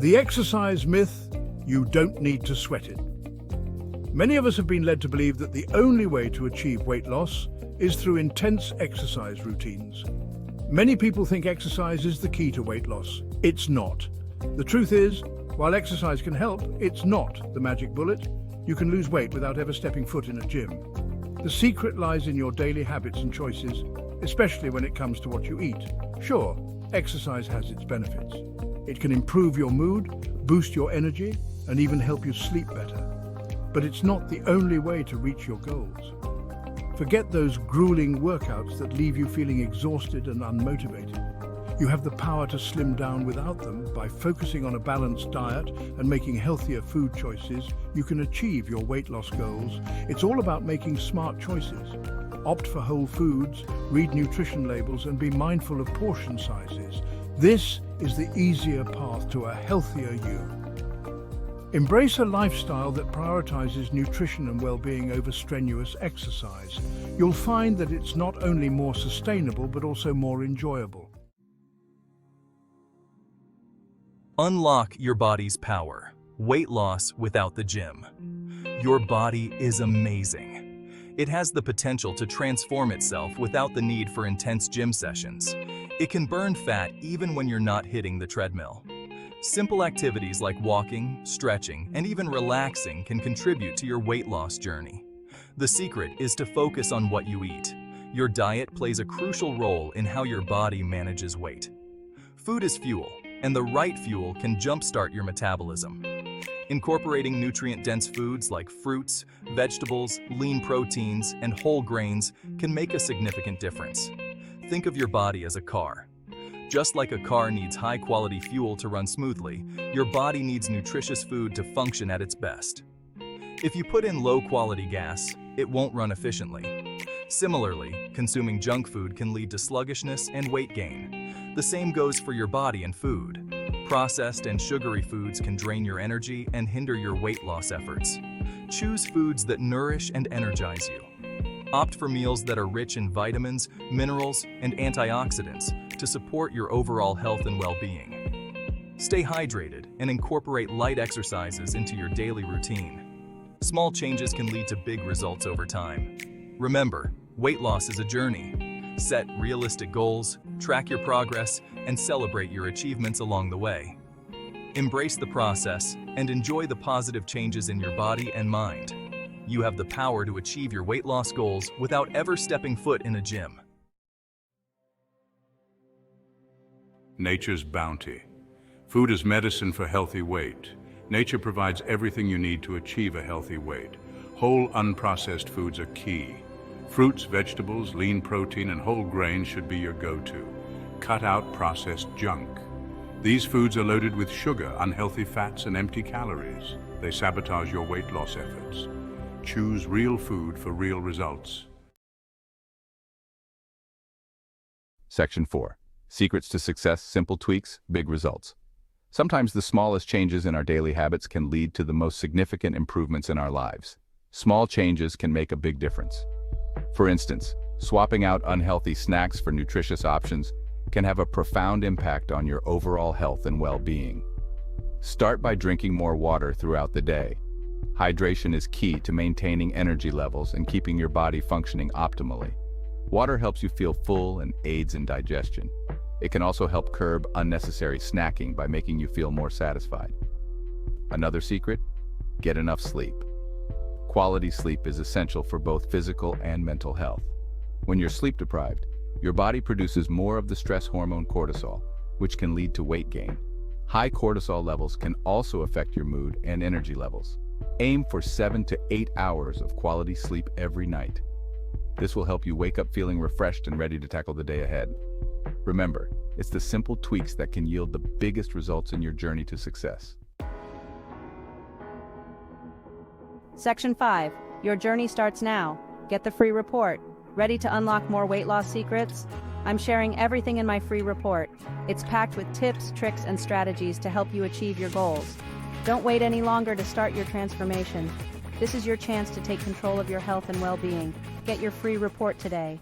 The exercise myth: you don't need to sweat it. Many of us have been led to believe that the only way to achieve weight loss is through intense exercise routines. Many people think exercise is the key to weight loss. It's not. The truth is, while exercise can help, it's not the magic bullet. You can lose weight without ever stepping foot in a gym. The secret lies in your daily habits and choices, especially when it comes to what you eat. Sure, exercise has its benefits. It can improve your mood, boost your energy, and even help you sleep better. But it's not the only way to reach your goals. Forget those grueling workouts that leave you feeling exhausted and unmotivated. You have the power to slim down without them. By focusing on a balanced diet and making healthier food choices, you can achieve your weight loss goals. It's all about making smart choices. Opt for whole foods, read nutrition labels, and be mindful of portion sizes. This is the easier path to a healthier you. Embrace a lifestyle that prioritizes nutrition and well-being over strenuous exercise. You'll find that it's not only more sustainable, but also more enjoyable. Unlock your body's power. Weight loss without the gym. Your body is amazing. It has the potential to transform itself without the need for intense gym sessions. It can burn fat even when you're not hitting the treadmill. Simple activities like walking, stretching, and even relaxing can contribute to your weight loss journey. The secret is to focus on what you eat. Your diet plays a crucial role in how your body manages weight. Food is fuel, and the right fuel can jumpstart your metabolism. Incorporating nutrient-dense foods like fruits, vegetables, lean proteins, and whole grains can make a significant difference. Think of your body as a car. Just like a car needs high-quality fuel to run smoothly, your body needs nutritious food to function at its best. If you put in low-quality gas, it won't run efficiently. Similarly, consuming junk food can lead to sluggishness and weight gain. The same goes for your body and food. Processed and sugary foods can drain your energy and hinder your weight loss efforts. Choose foods that nourish and energize you. Opt for meals that are rich in vitamins, minerals, and antioxidants to support your overall health and well-being. Stay hydrated and incorporate light exercises into your daily routine. Small changes can lead to big results over time. Remember, weight loss is a journey. Set realistic goals, track your progress, and celebrate your achievements along the way. Embrace the process and enjoy the positive changes in your body and mind. You have the power to achieve your weight loss goals without ever stepping foot in a gym. Nature's bounty. Food is medicine for healthy weight. Nature provides everything you need to achieve a healthy weight. Whole, unprocessed foods are key. Fruits, vegetables, lean protein, and whole grains should be your go-to. Cut out processed junk. These foods are loaded with sugar, unhealthy fats, and empty calories. They sabotage your weight loss efforts. Choose real food for real results. Section 4. Secrets to success, simple tweaks, big results. Sometimes the smallest changes in our daily habits can lead to the most significant improvements in our lives. Small changes can make a big difference. For instance, swapping out unhealthy snacks for nutritious options can have a profound impact on your overall health and well-being. Start by drinking more water throughout the day. Hydration is key to maintaining energy levels and keeping your body functioning optimally. Water helps you feel full and aids in digestion. It can also help curb unnecessary snacking by making you feel more satisfied. Another secret? Get enough sleep. Quality sleep is essential for both physical and mental health. When you're sleep deprived, your body produces more of the stress hormone cortisol, which can lead to weight gain. High cortisol levels can also affect your mood and energy levels. Aim for 7 to 8 hours of quality sleep every night. This will help you wake up feeling refreshed and ready to tackle the day ahead. Remember, it's the simple tweaks that can yield the biggest results in your journey to success. Section 5. Your journey starts now. Get the free report. Ready to unlock more weight loss secrets? I'm sharing everything in my free report. It's packed with tips, tricks, and strategies to help you achieve your goals. Don't wait any longer to start your transformation. This is your chance to take control of your health and well-being. Get your free report today.